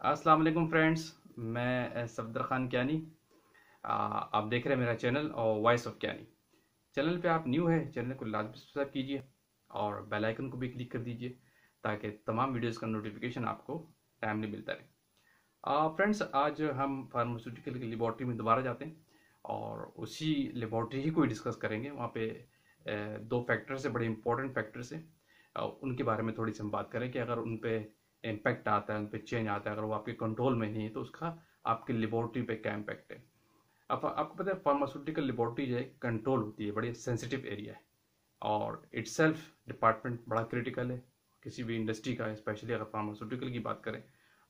अस्सलाम वालेकुम फ्रेंड्स। मैं सफदर खान कियानी। आप देख रहे हैं मेरा चैनल और वॉइस ऑफ कियानी। चैनल पे आप न्यू है, चैनल को लाजमी सब्सक्राइब कीजिए और बेल आइकन को भी क्लिक कर दीजिए ताकि तमाम वीडियोस का नोटिफिकेशन आपको टाइमली मिलता रहे। फ्रेंड्स, आज हम फार्मास्यूटिकल की लेबॉर्ट्री में दोबारा जाते हैं और उसी लेबॉर्ट्री ही को डिस्कस करेंगे। वहाँ पे दो फैक्टर्स है, बड़े इंपॉर्टेंट फैक्टर्स हैं। उनके बारे में थोड़ी सी हम बात करें कि अगर उन पे इम्पैक्ट आता है, उन पे चेंज आता है, अगर वो आपके कंट्रोल में नहीं है तो उसका आपके लेबॉर्ट्री पे क्या इम्पैक्ट है। अब आपको पता है फार्मास्यूटिकल लेबॉर्ट्री जो है कंट्रोल होती है, बड़ी सेंसिटिव एरिया है और इट्सेल्फ डिपार्टमेंट बड़ा क्रिटिकल है किसी भी इंडस्ट्री का। स्पेशली अगर फार्मास्यूटिकल की बात करें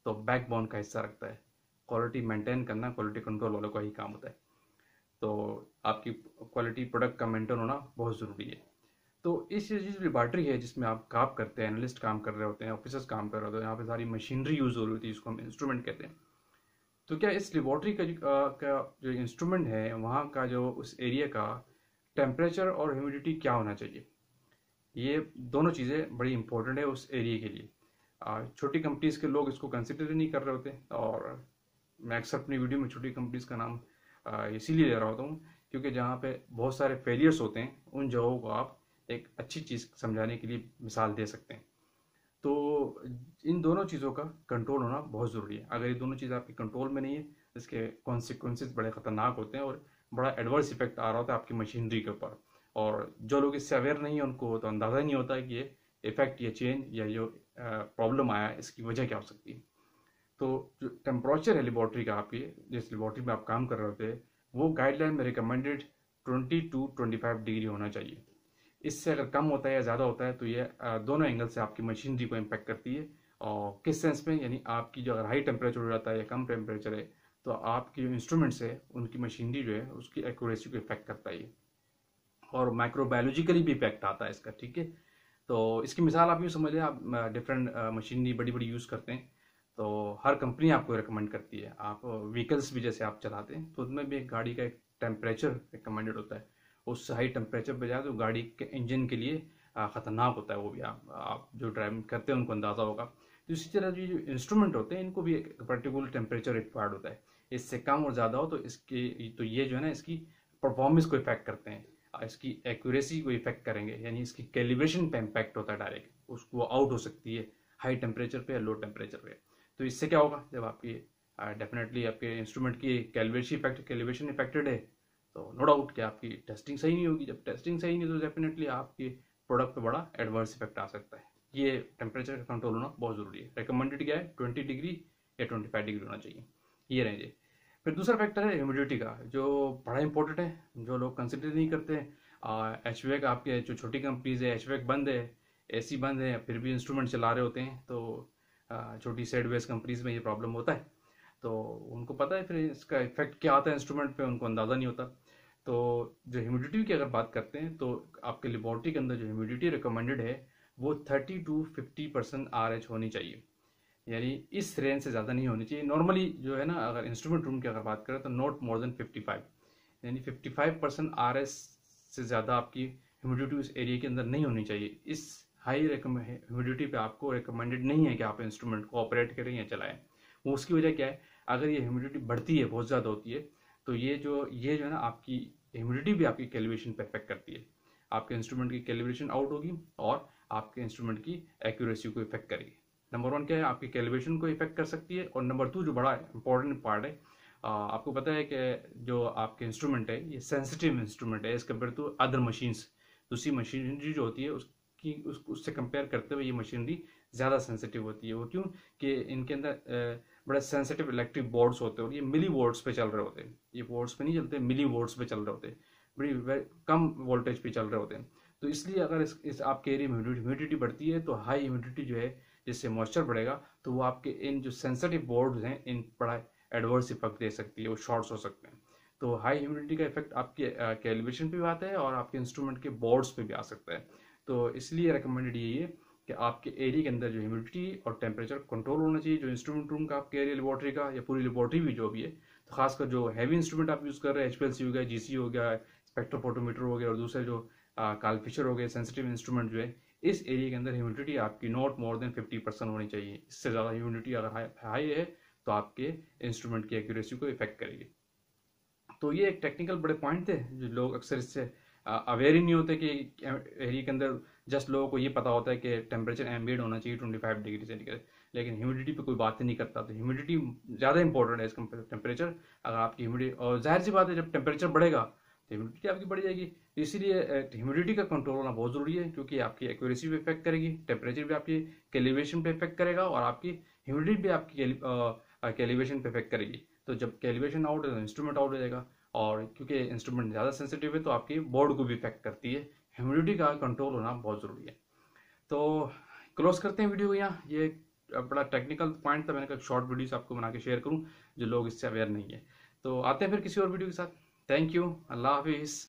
तो बैकबोन का हिस्सा रखता है। क्वालिटी मेंटेन करना क्वालिटी कंट्रोल वालों का ही काम होता है। तो आपकी क्वालिटी प्रोडक्ट का मेंटेन होना बहुत ज़रूरी है। तो इस चीज़ लेबॉर्ट्री है जिसमें आप काम करते हैं, एनालिस्ट काम कर रहे होते हैं, ऑफिसर्स काम कर रहे होते हैं, यहाँ पे सारी मशीनरी यूज़ हो रही होती है, इसको हम इंस्ट्रूमेंट कहते हैं। तो क्या इस लेबॉर्ट्री का जो इंस्ट्रूमेंट है वहाँ का जो उस एरिया का टेम्परेचर और ह्यूमिडिटी क्या होना चाहिए, ये दोनों चीज़ें बड़ी इंपॉर्टेंट है उस एरिया के लिए। छोटी कंपनीज़ के लोग इसको कंसिडर ही नहीं कर रहे होते और मैं अक्सर अपनी वीडियो में छोटी कंपनीज़ का नाम इसीलिए ले रहा होता हूँ क्योंकि जहाँ पे बहुत सारे फेलियर्स होते हैं उन जगहों को आप एक अच्छी चीज़ समझाने के लिए मिसाल दे सकते हैं। तो इन दोनों चीज़ों का कंट्रोल होना बहुत ज़रूरी है। अगर ये दोनों चीज़ आपके कंट्रोल में नहीं है इसके कॉन्सिक्वेंसेस बड़े ख़तरनाक होते हैं और बड़ा एडवर्स इफेक्ट आ रहा होता है आपकी मशीनरी के ऊपर। और जो लोग इससे अवेयर नहीं है उनको तो अंदाज़ा ही नहीं होता है कि ये इफेक्ट, ये चेंज या जो प्रॉब्लम आया है इसकी वजह क्या हो सकती है। तो जो टेम्परेचर है लेबॉर्ट्री का, आपकी जिस लेबॉर्ट्री में आप काम कर रहे होते हैं, वो गाइडलाइन में रिकमेंडेड 20 to 25 डिग्री होना चाहिए। इससे अगर कम होता है या ज़्यादा होता है तो ये दोनों एंगल से आपकी मशीनरी को इम्पैक्ट करती है। और किस सेंस में, यानी आपकी जो अगर हाई टेम्परेचर हो जाता है या कम टेम्परेचर है तो आपकी जो इंस्ट्रूमेंट्स है उनकी मशीनरी जो है उसकी एक्यूरेसी को इफेक्ट करता है। और माइक्रोबायोलॉजिकली भी इफेक्ट आता है इसका, ठीक है। तो इसकी मिसाल आप यूँ समझ लें, आप डिफरेंट मशीनरी बड़ी बड़ी यूज़ करते हैं तो हर कंपनी आपको रिकमेंड करती है। आप व्हीकल्स भी जैसे आप चलाते हैं तो उसमें भी एक गाड़ी का एक टेम्परेचर रिकमेंडेड होता है। उस हाई टेम्परेचर पे जाए तो गाड़ी के इंजन के लिए ख़तरनाक होता है। वो भी आप जो ड्राइविंग करते हैं उनको अंदाज़ा होगा। तो इसी तरह जो इंस्ट्रूमेंट होते हैं इनको भी एक पर्टिकुलर टेम्परेचर रिक्वायर्ड होता है। इससे कम और ज़्यादा हो तो ये जो है ना इसकी परफॉर्मेंस को इफेक्ट करते हैं, इसकी एक्यूरेसी को इफेक्ट करेंगे, यानी इसकी कैलिब्रेशन पे इम्पैक्ट होता है डायरेक्ट, उसको आउट हो सकती है हाई टेम्परेचर पे या लो टेम्परेचर पे। तो इससे क्या होगा, जब आपकी डेफिनेटली आपके इंस्ट्रूमेंट की कैलिब्रेशन इफेक्टेड है तो नो डाउट कि आपकी टेस्टिंग सही नहीं होगी। जब टेस्टिंग सही नहीं तो डेफिनेटली आपके प्रोडक्ट पे बड़ा एडवर्स इफेक्ट आ सकता है। ये टेम्परेचर का कंट्रोल होना बहुत ज़रूरी है। रिकमेंडेड क्या है, 20 डिग्री या 25 डिग्री होना चाहिए, ये रेंज है। फिर दूसरा फैक्टर है ह्यूमिडिटी का, जो बड़ा इंपॉर्टेंट है, जो लोग कंसिडर नहीं करते हैं। एचवेक, आपके जो छोटी कंपनीज है, एचवेक बंद है, एसी बंद है, फिर भी इंस्ट्रूमेंट चला रहे होते हैं। तो छोटी सेड बेस्ड कंपनीज में ये प्रॉब्लम होता है। तो उनको पता है फिर इसका इफेक्ट क्या आता है इंस्ट्रूमेंट पे, उनको अंदाज़ा नहीं होता। तो जो ह्यूमिडिटी की अगर बात करते हैं तो आपके लेबॉर्ट्री के अंदर जो ह्यूमिडिटी रिकमेंडेड है वो 30 to 50% RH होनी चाहिए। यानी इस रेंज से ज़्यादा नहीं होनी चाहिए। नॉर्मली जो है ना, अगर इंस्ट्रूमेंट रूम की अगर बात करें तो नॉट मोर देन 55, यानी 55% RS से ज़्यादा आपकी ह्यूमिडिटी उस एरिया के अंदर नहीं होनी चाहिए। इस हाई ह्यूमिडिटी पे आपको रिकमेंडेड नहीं है कि आप इंस्ट्रूमेंट को ऑपरेट करें या चलाएं। वो उसकी वजह क्या है, अगर ये ह्यूमिडिटी बढ़ती है, बहुत ज़्यादा होती है, तो ये जो है ना आपकी ह्यूमिडिटी भी आपकी कैलिब्रेशन पे इफेक्ट करती है। आपके इंस्ट्रूमेंट की कैलिब्रेशन आउट होगी और आपके इंस्ट्रूमेंट की एक्यूरेसी को इफेक्ट करेगी। नंबर वन क्या है, आपकी कैलिब्रेशन को इफेक्ट कर सकती है। और नंबर टू जो बड़ा इंपॉर्टेंट पार्ट है, आपको पता है कि जो आपके इंस्ट्रूमेंट है ये सेंसिटिव इंस्ट्रूमेंट है as compare to other machines. दूसरी मशीनरी जो होती है उससे कंपेयर करते हुए ये मशीनरी ज़्यादा सेंसिटिव होती है। वो क्यों, कि इनके अंदर बड़े सेंसिटिव इलेक्ट्रिक बोर्ड्स होते हैं और ये मिली वोल्ट्स पे चल रहे होते हैं। ये वोल्ट्स पे नहीं चलते, मिली वोल्ट्स पे चल रहे होते हैं, बड़ी कम वोल्टेज पे चल रहे होते हैं। तो इसलिए अगर इस आपके एरिया में ह्यूमिडिटी बढ़ती है तो हाई ह्यूमिडिटी जो है, जिससे मॉइस्चर बढ़ेगा, तो वो आपके इन जो सेंसिटिव बोर्ड्स हैं इन बड़ा एडवर्स इफेक्ट दे सकती है, वो शॉर्ट्स हो सकते हैं। तो हाई ह्यूमिडिटी का इफेक्ट आपके कैलिब्रेशन पे भी आता है और आपके इंस्ट्रूमेंट के बोर्ड्स पे भी आ सकता है। तो इसलिए रिकमेंडेड यही है कि आपके एरिया के अंदर जो ह्यूमिडिटी और टेम्परेचर कंट्रोल होना चाहिए। जो इंस्ट्रूमेंट रूम का आपके एरिया लेबॉर्ट्री का या पूरी लेबॉर्ट्री भी जो भी है, तो खासकर जो हैवी इंस्ट्रूमेंट आप यूज़ कर रहे हैं, HPLC हो गया, GC हो गया, स्पेक्ट्रोफोटोमीटर हो गया और दूसरे जो कालफिशर हो गए, सेंसिटिव इंस्ट्रूमेंट जो है, इस एरिया के अंदर ह्यूमिडिटी आपकी नॉट मोर देन 50% होनी चाहिए। इससे ज़्यादा ह्यूमिडिटी अगर हाई है तो आपके इंस्ट्रूमेंट की एक्यूरेसी को इफेक्ट करेगी। तो ये एक टेक्निकल बड़े पॉइंट थे जो लोग अक्सर इससे अवेयर ही नहीं होते कि एरिया के अंदर जस्ट लोगों को ये पता होता है कि टेम्परेचर एम्बिएंट होना चाहिए 25 डिग्री सेंटीग्रेड, लेकिन ह्यूमिडिटी पे कोई बात ही नहीं करता। तो ह्यूमिडिटी ज़्यादा इंपॉर्टेंट है इस कम्पेयर टेम्परेचर। अगर आपकी ह्यूमिडिटी, और जाहिर सी बात है जब टेम्परेचर बढ़ेगा तो ह्यूमिडिटी आपकी बढ़ जाएगी। इसीलिए ह्यूमिडिटी का कंट्रोल होना बहुत ज़रूरी है, क्योंकि आपकी एक्यूरेसी पे इफेक्ट करेगी, टेम्परेचर भी आपकी कैलिब्रेशन पे इफेक्ट करेगा और आपकी ह्यूमिडिटी भी आपकी कैलिब्रेशन पे इफेक्ट करेगी। तो जब कैलिब्रेशन आउट है तो इंस्ट्रूमेंट आउट हो जाएगा, और क्योंकि इंस्ट्रूमेंट ज़्यादा सेंसिटिव है तो आपकी बोर्ड को भी इफेक्ट करती है। ह्यूमिडिटी का कंट्रोल होना बहुत ज़रूरी है। तो क्लोज करते हैं वीडियो को यहाँ। ये बड़ा टेक्निकल पॉइंट था, मैंने कहा शॉर्ट वीडियोस आपको बना के शेयर करूँ जो लोग इससे अवेयर नहीं है। तो आते हैं फिर किसी और वीडियो के साथ। थैंक यू, अल्लाह हाफिज़।